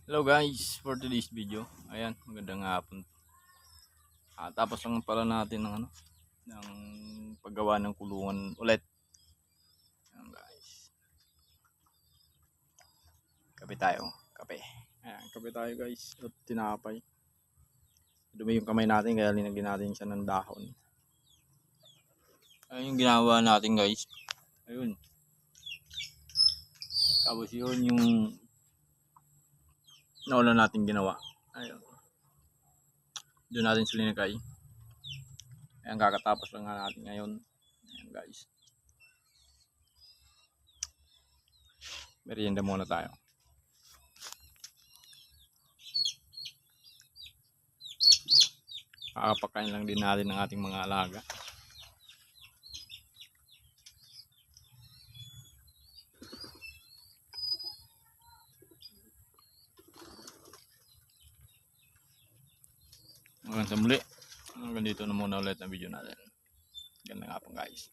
Hello guys, for today's video. Ayan, magandang hapon. Tapos lang pala natin ng ng paggawa ng kulungan ulit. Ayan guys. Kape tayo, kape. Ayan, kape tayo guys. At tinapay. Dumi yung kamay natin kaya linagyan natin siya ng dahon. Ayun yung ginawa natin guys. Ayun. Tapos yun yung nauna natin ginawa. Ayun. Doon natin sila linagay. Ayan, kakatapos lang nga natin ngayon. Ayan guys. Merienda muna tayo. Kakapakain lang din natin ng ating mga alaga. Hanggang sa muli. Hanggang dito na muna ulit ang video natin. Ganda nga po guys.